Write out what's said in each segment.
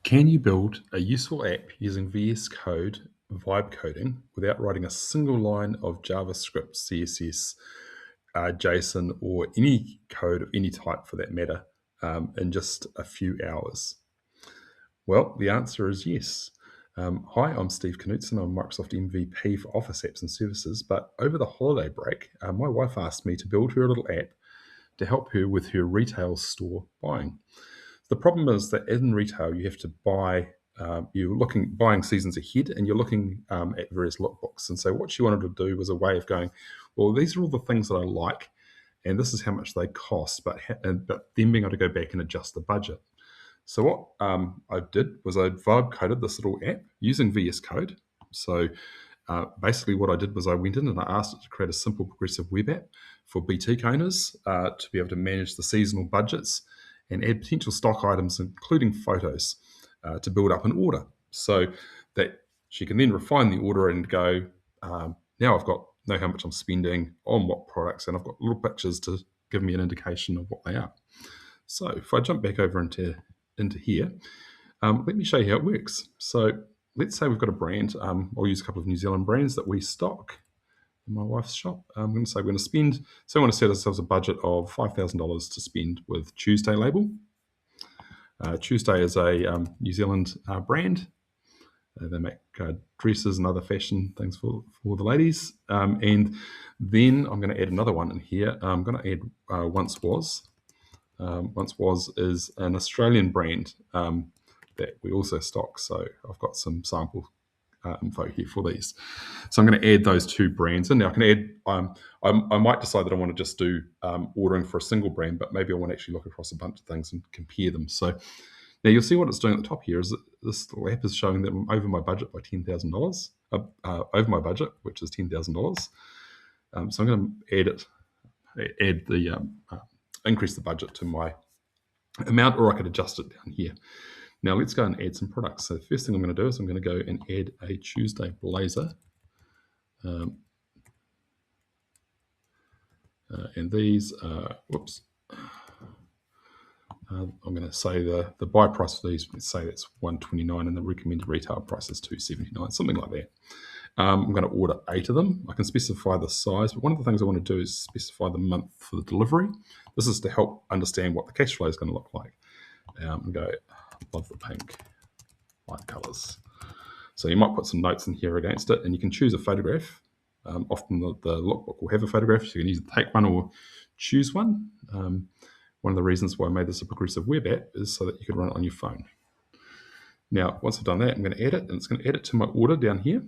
Can you build a useful app using VS Code vibe coding without writing a single line of JavaScript, CSS, JSON, or any code of any type for that matter in just a few hours? Well, the answer is yes. Hi, I'm Steve Knutson. I'm Microsoft MVP for Office Apps and Services. But over the holiday break, my wife asked me to build her a little app to help her with her retail store buying. The problem is that in retail, you have to buy. Buying seasons ahead, and you're looking at various lookbooks. And so, what she wanted to do was a way of going, well, these are all the things that I like, and this is how much they cost. But then being able to go back and adjust the budget. So what I did was I vibe coded this little app using VS Code. So basically what I did was I went in and I asked it to create a simple progressive web app for boutique owners to be able to manage the seasonal budgets and add potential stock items, including photos, to build up an order. So that she can then refine the order and go, now I've got know how much I'm spending on what products, and I've got little pictures to give me an indication of what they are. So if I jump back over into here, let me show you how it works. So let's say we've got a brand. I'll use a couple of New Zealand brands that we stock in my wife's shop. I'm going to say we're going to spend, so we want to set ourselves a budget of $5,000 to spend with Tuesday label. Tuesday is a New Zealand brand. They make dresses and other fashion things for the ladies. And then I'm going to add another one in here. I'm going to add Once Was. Once Was is an Australian brand that we also stock. So I've got some sample info here for these. So I'm going to add those two brands in. Now I can add, I might decide that I want to just do ordering for a single brand, but maybe I want to actually look across a bunch of things and compare them. So now you'll see what it's doing at the top here is that this little app is showing that I'm over my budget by $10,000, over my budget, which is $10,000. So I'm going to increase the budget to my amount, or I could adjust it down here. Now let's go and add some products. So the first thing I'm going to do is I'm going to go and add a Tuesday blazer. And these, I'm going to say the buy price for these, let's say that's $129 and the recommended retail price is $279, something like that. I'm going to order 8 of them. I can specify the size, but one of the things I want to do is specify the month for the delivery. This is to help understand what the cash flow is going to look like. And go, love the pink, light colors. So you might put some notes in here against it, and you can choose a photograph. Often the lookbook will have a photograph, so you can either take one or choose one. One of the reasons why I made this a progressive web app is so that you could run it on your phone. Now, once I've done that, I'm going to add it, and it's going to add it to my order down here.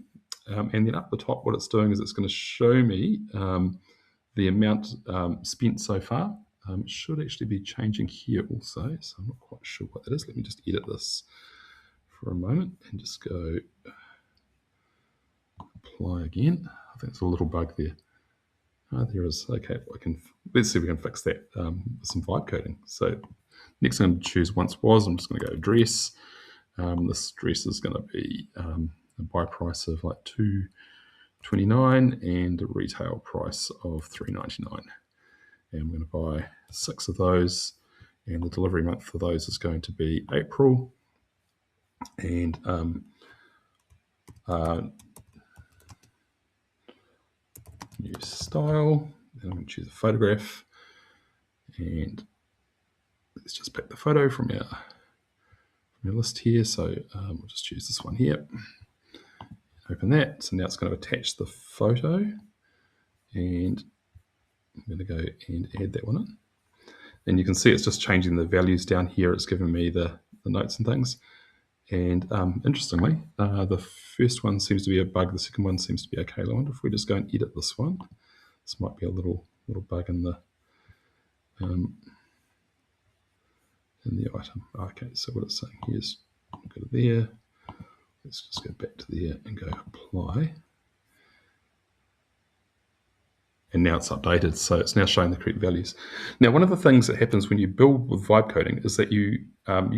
And then up the top, what it's doing is it's going to show me the amount spent so far. It should actually be changing here also, so I'm not quite sure what that is. Let me just edit this for a moment and just go apply again. I think there's a little bug there. There is. Okay, let's see if we can fix that with some vibe coding. So next I'm going to choose Once Was. I'm just going to go dress. This dress is going to be a buy price of like $229 and a retail price of $399. And I'm going to buy 6 of those, and the delivery month for those is going to be April. And new style. Then I'm going to choose a photograph, and let's just pick the photo from our list here. So we'll just choose this one here. Open that. So now it's going to attach the photo, and I'm going to go and add that one in. And you can see it's just changing the values down here. It's giving me the notes and things. And interestingly, the first one seems to be a bug. The second one seems to be okay. I wonder if we just go and edit this one. This might be a little bug in the item. Okay, so what it's saying here is go to there. Let's just go back to there and go apply. And now it's updated, so it's now showing the correct values. Now, one of the things that happens when you build with vibe coding is that you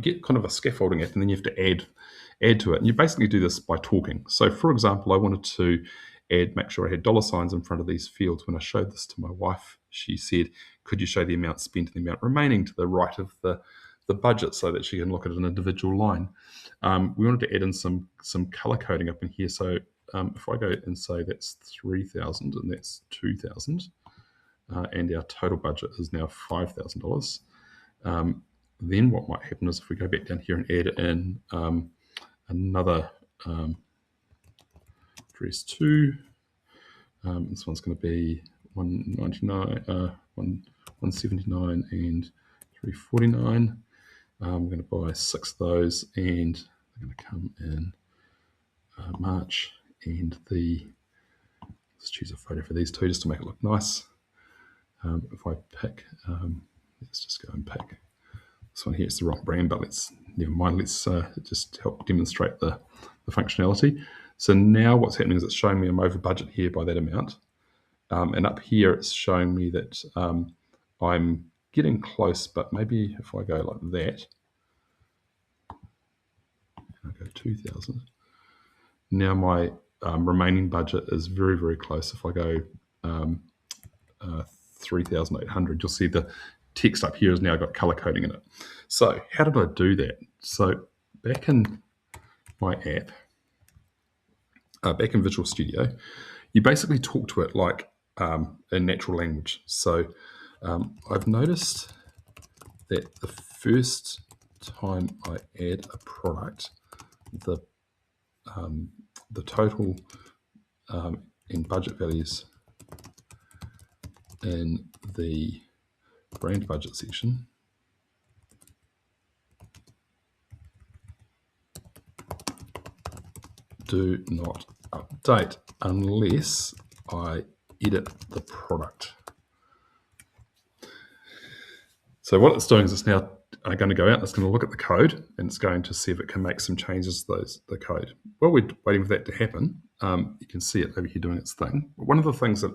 get kind of a scaffolding app, and then you have to add to it. And you basically do this by talking. So, for example, I wanted to make sure I had dollar signs in front of these fields. When I showed this to my wife, she said, "Could you show the amount spent and the amount remaining to the right of the the budget so that she can look at an individual line. We wanted to add in some color coding up in here. So if I go and say that's 3,000 and that's 2,000, and our total budget is now $5,000. Then what might happen is if we go back down here and add in another address 2, this one's going to be 199, 179 and 349. I'm going to buy 6 of those, and they're going to come in March. And let's choose a photo for these two just to make it look nice. If I pick, let's just go and pick this one here. It's the wrong brand, but never mind. Let's just help demonstrate the functionality. So now what's happening is it's showing me I'm over budget here by that amount. And up here it's showing me that I'm getting close, but maybe if I go like that, and I go 2,000, now my remaining budget is very, very close. If I go 3,800, you'll see the text up here has now got color coding in it. So how did I do that? So back in my app, back in Visual Studio, you basically talk to it like in natural language. So I've noticed that the first time I add a product, the total and budget values in the brand budget section do not update unless I edit the product. So what it's doing is it's now going to go out and it's going to look at the code and it's going to see if it can make some changes to the code. While we're waiting for that to happen, you can see it over here doing its thing. But one of the things that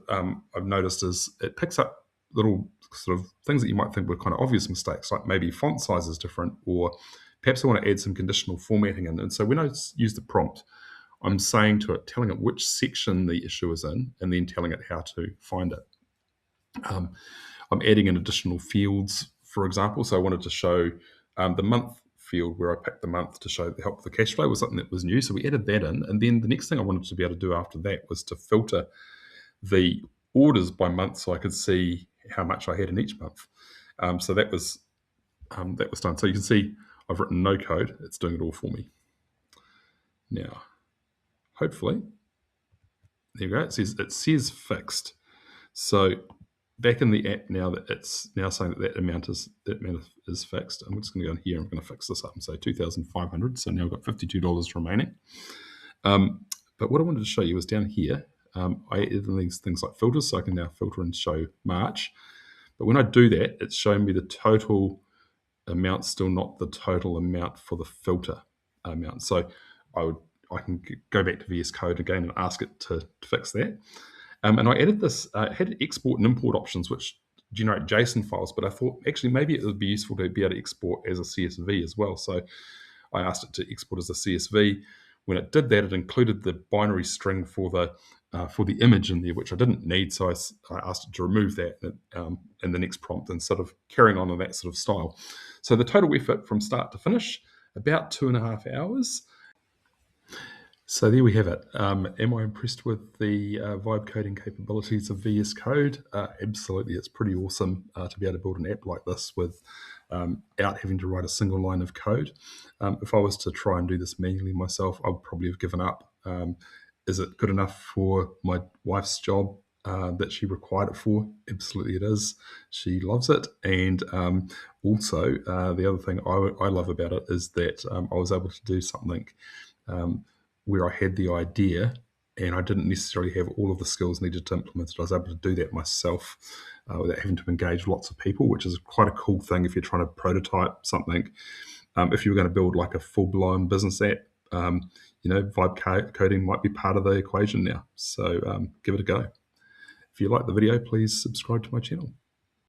I've noticed is it picks up little sort of things that you might think were kind of obvious mistakes, like maybe font size is different, or perhaps I want to add some conditional formatting in. And so when I use the prompt, I'm saying to it, telling it which section the issue is in, and then telling it how to find it. I'm adding in additional fields, for example. So I wanted to show the month field where I picked the month to show the help with the cash flow was something that was new. So we added that in. And then the next thing I wanted to be able to do after that was to filter the orders by month so I could see how much I had in each month. So that was done. So you can see I've written no code. It's doing it all for me. Now, hopefully, there you go. It says fixed. So back in the app now, that it's now saying that amount is fixed. I'm just going to go in here. I'm going to fix this up and say 2,500. So now I've got $52 remaining. But what I wanted to show you is down here. I added these things like filters, so I can now filter and show March. But when I do that, it's showing me the total amount, still not the total amount for the filter amount. So I can go back to VS Code again and ask it to fix that. And I added this, had export and import options, which generate JSON files, but I thought actually maybe it would be useful to be able to export as a CSV as well. So I asked it to export as a CSV. When it did that, it included the binary string for the image in there, which I didn't need. So I asked it to remove that in the next prompt and sort of carrying on in that sort of style. So the total effort from start to finish, about 2.5 hours. So there we have it. Am I impressed with the vibe coding capabilities of VS Code? Absolutely. It's pretty awesome to be able to build an app like this without having to write a single line of code. If I was to try and do this manually myself, I would probably have given up. Is it good enough for my wife's job that she required it for? Absolutely it is. She loves it. And also, the other thing I love about it is that I was able to do something where I had the idea and I didn't necessarily have all of the skills needed to implement it. I was able to do that myself without having to engage lots of people, which is quite a cool thing if you're trying to prototype something. If you were going to build like a full-blown business app, vibe coding might be part of the equation now. So give it a go. If you like the video, please subscribe to my channel.